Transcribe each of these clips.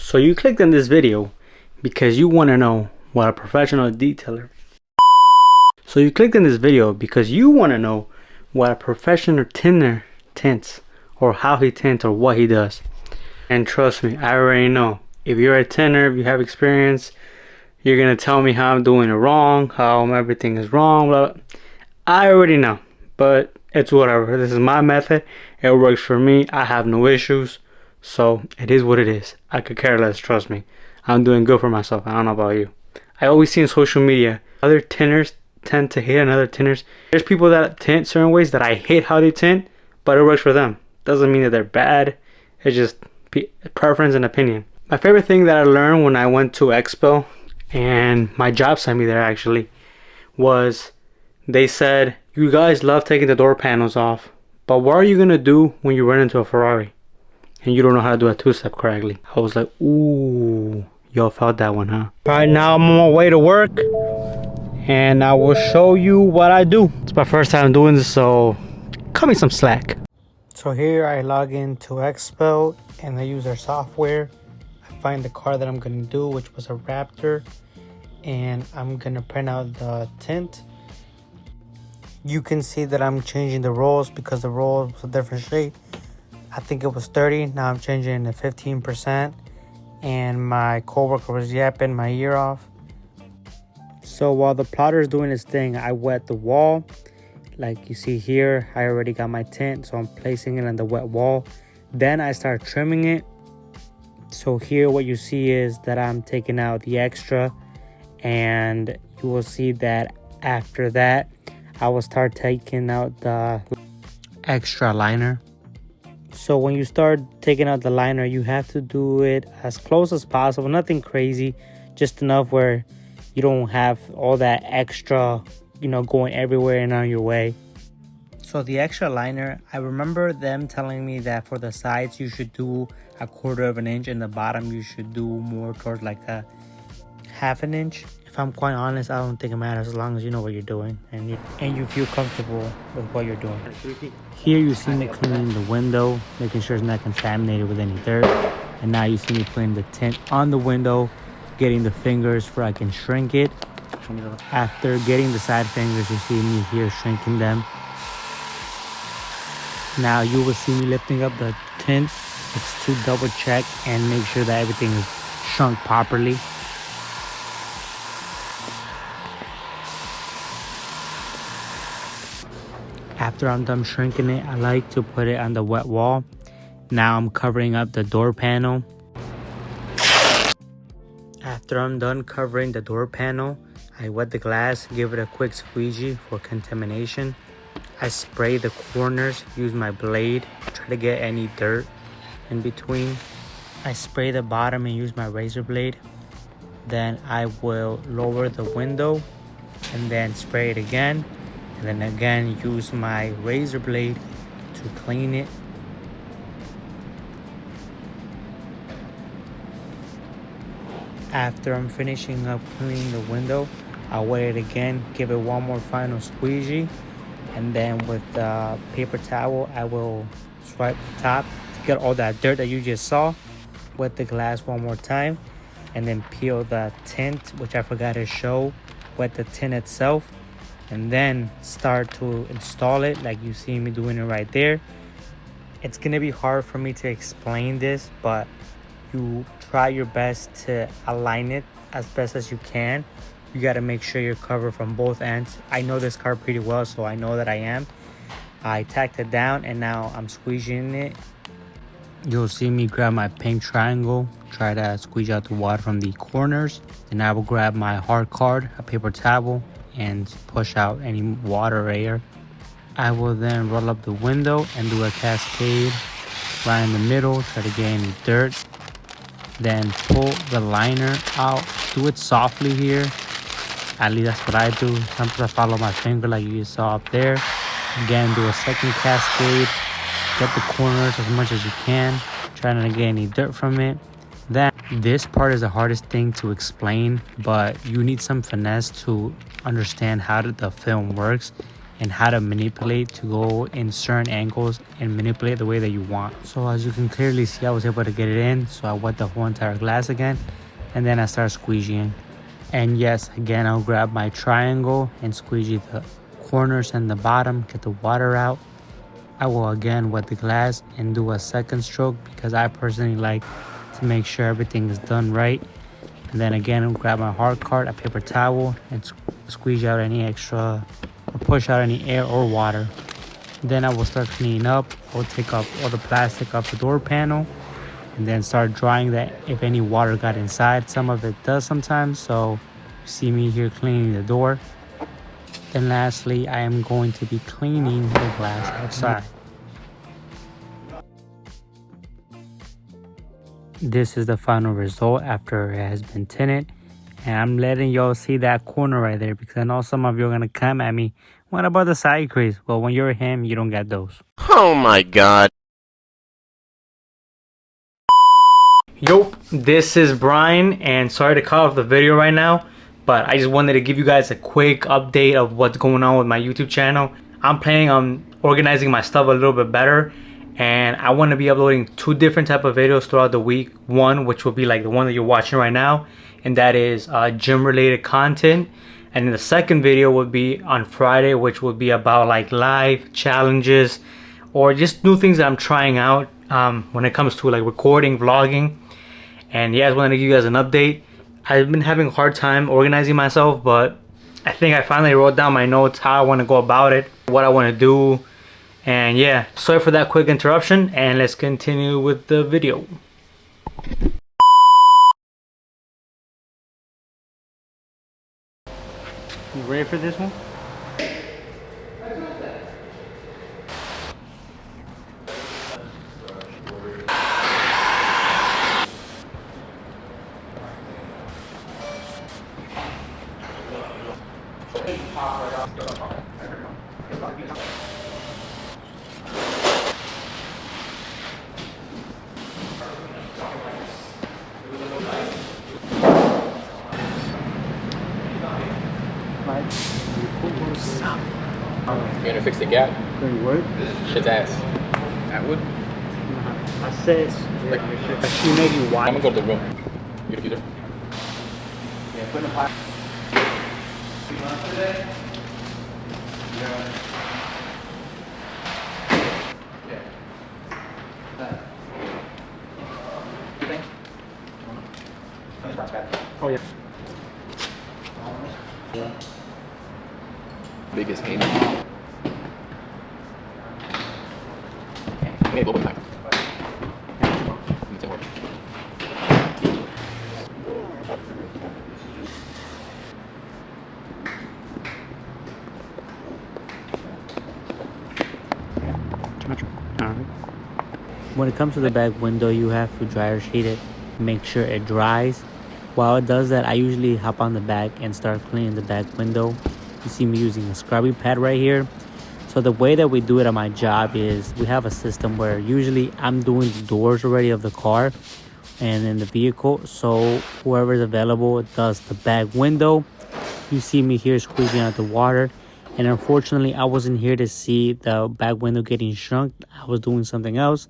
So you clicked on this video because you want to know what a professional detailer. So you clicked on this video because you want to know what a professional tinter tints, or how he tints, or what he does. And trust me, I already know. If you're a tinter, if you have experience, you're gonna tell me how I'm doing it wrong, how everything is wrong, blah, blah. I already know, but it's whatever. This is my method. It works for me. I have no issues. So it is what it is. I could care less, trust me. I'm doing good for myself. I don't know about you. I always see on social media, other tinters tend to hate on other tinters. There's people that tint certain ways that I hate how they tint, but it works for them. Doesn't mean that they're bad. It's just preference and opinion. My favorite thing that I learned when I went to Expo, and my job sent me there actually, was they said, you guys love taking the door panels off, but what are you gonna do when you run into a Ferrari and you don't know how to do a two-step correctly? I was like, ooh, y'all felt that one, huh? Right now I'm on my way to work and I will show you what I do. It's my first time doing this, so cut me some slack. So here I log into Expo and I use their software. I find the car that I'm gonna do, which was a Raptor, and I'm gonna print out the tint. You can see that I'm changing the rolls because the roll was a different shade. I think it was 30, now I'm changing it to 15%, and my coworker was yapping my ear off. So while the plotter is doing its thing, I wet the wall. Like you see here, I already got my tint, so I'm placing it on the wet wall. Then I start trimming it. So here what you see is that I'm taking out the extra, and you will see that after that I will start taking out the extra liner. So when you start taking out the liner, you have to do it as close as possible, nothing crazy, just enough where you don't have all that extra, going everywhere and on your way. So the extra liner, I remember them telling me that for the sides you should do 1/4 of an inch, and the bottom you should do more towards like a 1/2 an inch. If I'm quite honest, I don't think it matters as long as you know what you're doing and you feel comfortable with what you're doing. Here you see me cleaning the window, making sure it's not contaminated with any dirt. And now you see me putting the tint on the window, getting the fingers where I can shrink it. After getting the side fingers, you see me here shrinking them. Now you will see me lifting up the tint. It's to double check and make sure that everything is shrunk properly. After I'm done shrinking it, I like to put it on the wet wall. Now I'm covering up the door panel. After I'm done covering the door panel, I wet the glass, give it a quick squeegee for contamination. I spray the corners, use my blade, try to get any dirt in between. I spray the bottom and use my razor blade. Then I will lower the window and then spray it again. And then again use my razor blade to clean it. After I'm finishing up cleaning the window, I'll wet it again, give it one more final squeegee, and then with the paper towel I will swipe the top to get all that dirt that you just saw. Wet the glass one more time and then peel the tint, which I forgot to show. Wet the tint itself and then start to install it like you see me doing it right there. It's gonna be hard for me to explain this, but you try your best to align it as best as you can. You got to make sure you're covered from both ends. I know this car pretty well, so I know that I am. I tacked it down and now I'm squeezing it. You'll see me grab my pink triangle, try to squeeze out the water from the corners. Then I will grab my hard card, a paper towel, and push out any water or air. I will then roll up the window and do a cascade right in the middle, try to get any dirt. Then pull the liner out, do it softly here. At least that's what I do. Sometimes I follow my finger like you saw up there. Again, do a second cascade. Get the corners as much as you can. Try not to get any dirt from it. Then this part is the hardest thing to explain, but you need some finesse to understand how the film works. and how to manipulate to go in certain angles and manipulate the way that you want. So as you can clearly see, I was able to get it in. So I wet the whole entire glass again, and then I start squeegeeing. And yes, again, I'll grab my triangle and squeegee the corners and the bottom, get the water out. I will again wet the glass and do a second stroke because I personally like to make sure everything is done right. And then again, I'll grab my hard card, a paper towel, and squeeze out any extra or push out any air or water. Then I will start cleaning up. I'll take off all the plastic off the door panel and then start drying that if any water got inside. Some of it does sometimes, so you see me here cleaning the door. Then lastly, I am going to be cleaning the glass outside. This is the final result after it has been tinted. And I'm letting y'all see that corner right there because I know some of you are going to come at me. What about the side crease? Well, when you're him, you don't get those. Oh my god. Yo, this is Brian, and sorry to cut off the video right now, but I just wanted to give you guys a quick update of what's going on with my YouTube channel. I'm planning on organizing my stuff a little bit better, and I want to be uploading 2 different type of videos throughout the week. One, which will be like the one that you're watching right now, and that is gym related content. And then the second video would be on Friday, which would be about like live challenges or just new things that I'm trying out when it comes to like recording, vlogging. And yeah, I just wanted to give you guys an update. I've been having a hard time organizing myself, but I think I finally wrote down my notes, how I want to go about it, what I want to do. And yeah, sorry for that quick interruption, and let's continue with the video. You ready for this one? You're gonna fix the gap? Going work? Shit's ass. That would? I said, she made you wide. I'm gonna go to the room. You get a computer? Yeah, put in the pot. Oh yeah. Biggest game. Maybe a little bit back. When it comes to the back window, you have to dryer sheet it, make sure it dries. While it does that, I usually hop on the back and start cleaning the back window. You see me using a scrubby pad right here. So the way that we do it at my job is we have a system where usually I'm doing the doors already of the car and in the vehicle. So whoever's available does the back window. You see me here squeezing out the water. And unfortunately, I wasn't here to see the back window getting shrunk. I was doing something else.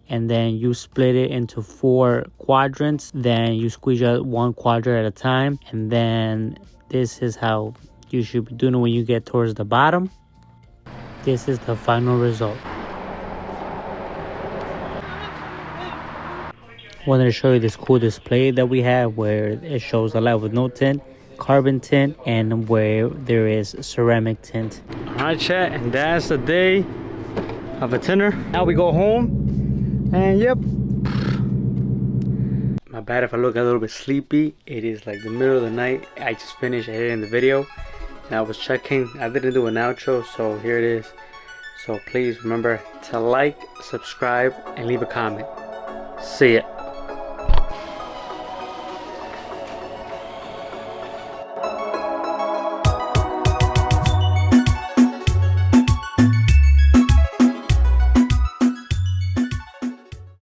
And then you split it into 4 quadrants. Then you squeeze out 1 quadrant at a time. And then this is how you should be doing it when you get towards the bottom. This is the final result. Wanted to show you this cool display that we have where it shows a light with no tint, carbon tint, and where there is ceramic tint. Alright chat, and that's the day of a tinter. Now we go home. And yep, my bad if I look a little bit sleepy. It is like the middle of the night. I just finished editing the video and I was checking. I didn't do an outro, so here it is. So please remember to like, subscribe, and leave a comment. See ya.